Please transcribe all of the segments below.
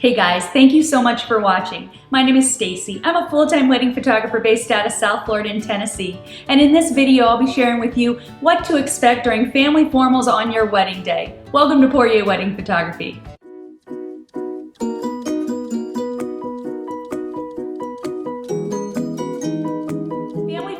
Hey guys, thank you so much for watching. My name is Stacy. I'm a full-time wedding photographer based out of South Florida in Tennessee. And in this video, I'll be sharing with you what to expect during family formals on your wedding day. Welcome to Poirier Wedding Photography.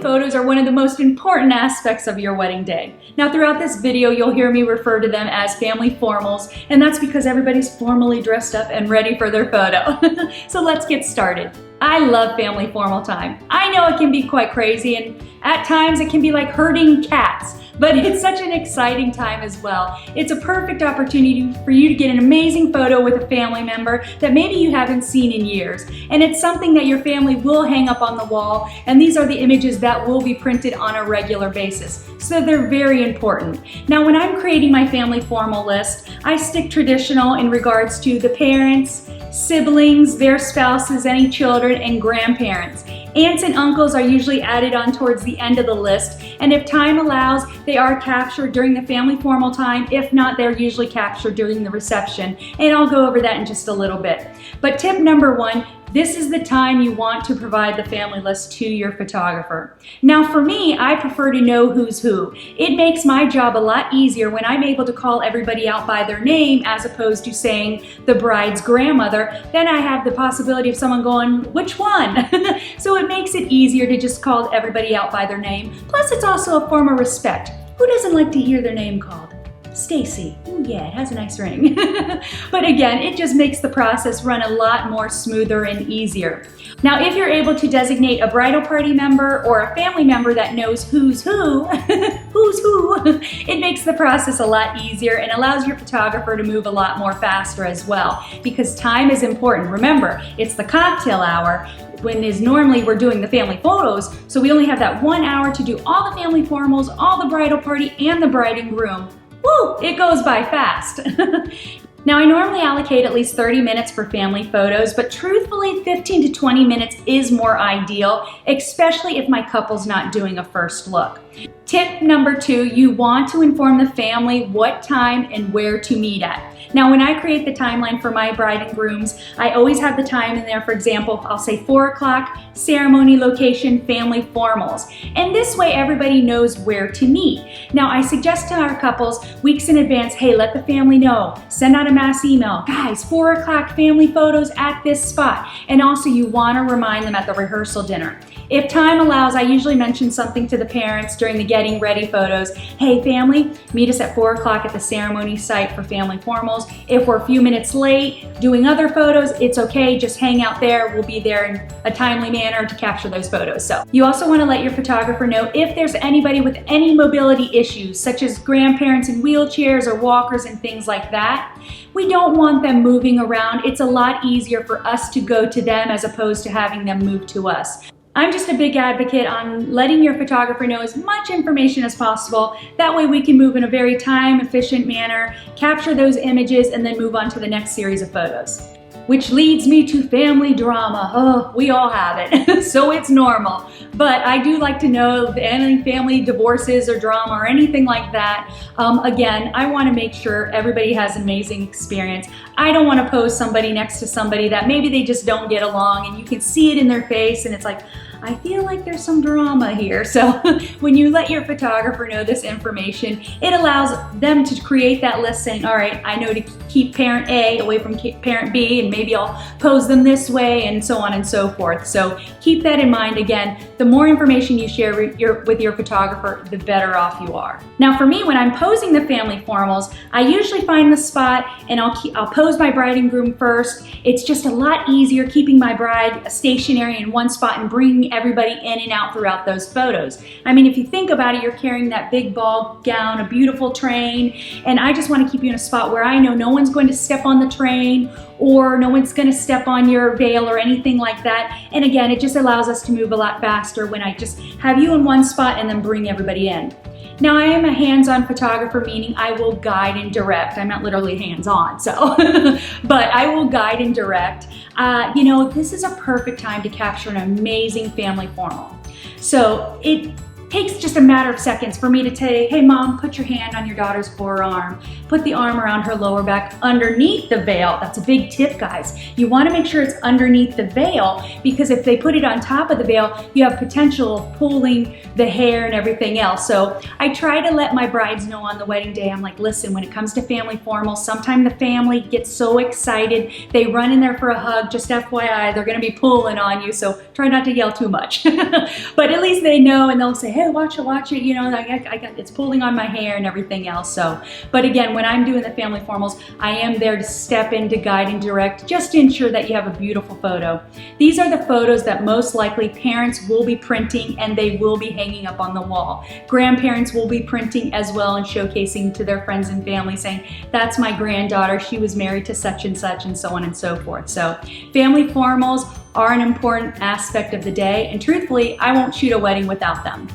Photos are one of the most important aspects of your wedding day. Now throughout this video you'll hear me refer to them as family formals, and that's because everybody's formally dressed up and ready for their photo. So let's get started. I love family formal time. I know it can be quite crazy and at times it can be like herding cats, but it's such an exciting time as well. It's a perfect opportunity for you to get an amazing photo with a family member that maybe you haven't seen in years. And it's something that your family will hang up on the wall, and these are the images that will be printed on a regular basis. So they're very important. Now when I'm creating my family formal list, I stick traditional in regards to the parents, siblings, their spouses, any children, and grandparents. Aunts and uncles are usually added on towards the end of the list, and if time allows, they are captured during the family formal time. If not, they're usually captured during the reception, and I'll go over that in just a little bit. But tip number one, this is the time you want to provide the family list to your photographer. Now for me, I prefer to know who's who. It makes my job a lot easier when I'm able to call everybody out by their name as opposed to saying the bride's grandmother. Then I have the possibility of someone going, which one? So it makes it easier to just call everybody out by their name. Plus it's also a form of respect. Who doesn't like to hear their name called? Stacy. Oh yeah, it has a nice ring. But again, it just makes the process run a lot more smoother and easier. Now, if you're able to designate a bridal party member or a family member that knows who's who, it makes the process a lot easier and allows your photographer to move a lot more faster as well, because time is important. Remember, it's the cocktail hour when normally we're doing the family photos, so we only have that 1 hour to do all the family formals, all the bridal party, and the bride and groom. Woo, it goes by fast. Now I normally allocate at least 30 minutes for family photos, but truthfully 15 to 20 minutes is more ideal, especially if my couple's not doing a first look. Tip number two, you want to inform the family what time and where to meet at. Now when I create the timeline for my bride and grooms, I always have the time in there. For example, I'll say 4 o'clock, ceremony location, family formals. And this way everybody knows where to meet. Now I suggest to our couples weeks in advance, hey, let the family know. Send out a mass email. Guys, 4 o'clock family photos at this spot. And also you want to remind them at the rehearsal dinner. If time allows, I usually mention something to the parents during the getting ready photos. Hey family, meet us at 4 o'clock at the ceremony site for family formals. If we're a few minutes late doing other photos, it's okay, just hang out there. We'll be there in a timely manner to capture those photos. So you also want to let your photographer know if there's anybody with any mobility issues, such as grandparents in wheelchairs or walkers and things like that. We don't want them moving around. It's a lot easier for us to go to them as opposed to having them move to us. I'm just a big advocate on letting your photographer know as much information as possible. That way we can move in a very time-efficient manner, capture those images, and then move on to the next series of photos. Which leads me to family drama. Oh, we all have it, so it's normal. But I do like to know if any family divorces or drama or anything like that. Again, I want to make sure everybody has an amazing experience. I don't want to pose somebody next to somebody that maybe they just don't get along and you can see it in their face and it's like, I feel like there's some drama here. So when you let your photographer know this information, it allows them to create that list saying, all right, I know to keep parent A away from parent B, and maybe I'll pose them this way, and so on and so forth. So keep that in mind. Again, the more information you share with your photographer, the better off you are. Now for me, when I'm posing the family formals, I usually find the spot and I'll pose my bride and groom first. It's just a lot easier keeping my bride stationary in one spot and bringing everybody in and out throughout those photos. I mean, if you think about it, you're carrying that big ball gown, a beautiful train, and I just want to keep you in a spot where I know no one's going to step on the train or no one's going to step on your veil or anything like that. And again, it just allows us to move a lot faster when I just have you in one spot and then bring everybody in. Now I am a hands-on photographer, meaning I will guide and direct. I'm not literally hands-on, so, but I will guide and direct. You know, this is a perfect time to capture an amazing family formal. So it takes just a matter of seconds for me to say, hey mom, put your hand on your daughter's forearm. Put the arm around her lower back underneath the veil. That's a big tip, guys. You want to make sure it's underneath the veil, because if they put it on top of the veil, you have potential of pulling the hair and everything else. So I try to let my brides know on the wedding day, I'm like, listen, when it comes to family formals, sometimes the family gets so excited, they run in there for a hug. Just FYI, they're going to be pulling on you, so try not to yell too much. But at least they know, and they'll say, hey, watch it, you know, it's pulling on my hair and everything else. So, but again, when I'm doing the family formals, I am there to step in to guide and direct, just to ensure that you have a beautiful photo. These are the photos that most likely parents will be printing, and they will be hanging up on the wall. Grandparents will be printing as well and showcasing to their friends and family, saying, that's my granddaughter, she was married to such, and so on and so forth. So family formals are an important aspect of the day, and truthfully, I won't shoot a wedding without them.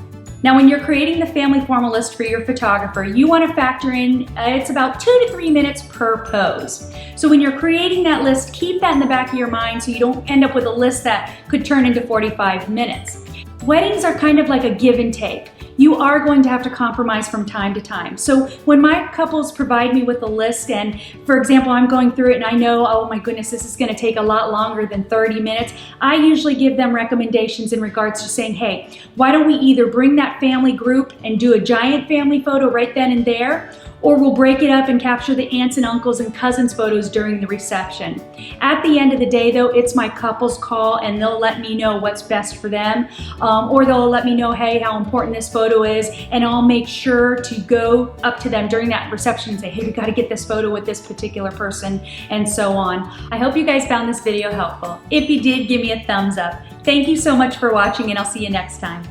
Now, when you're creating the family formal list for your photographer, you want to factor in, it's about 2 to 3 minutes per pose. So when you're creating that list, keep that in the back of your mind so you don't end up with a list that could turn into 45 minutes. Weddings are kind of like a give and take. You are going to have to compromise from time to time. So when my couples provide me with a list, and for example, I'm going through it and I know, oh my goodness, this is gonna take a lot longer than 30 minutes, I usually give them recommendations in regards to saying, hey, why don't we either bring that family group and do a giant family photo right then and there, or we'll break it up and capture the aunts and uncles and cousins photos during the reception. At the end of the day though, it's my couple's call, and they'll let me know what's best for them, or they'll let me know, hey, how important this photo is, and I'll make sure to go up to them during that reception and say, hey, we gotta get this photo with this particular person, and so on. I hope you guys found this video helpful. If you did, give me a thumbs up. Thank you so much for watching, and I'll see you next time.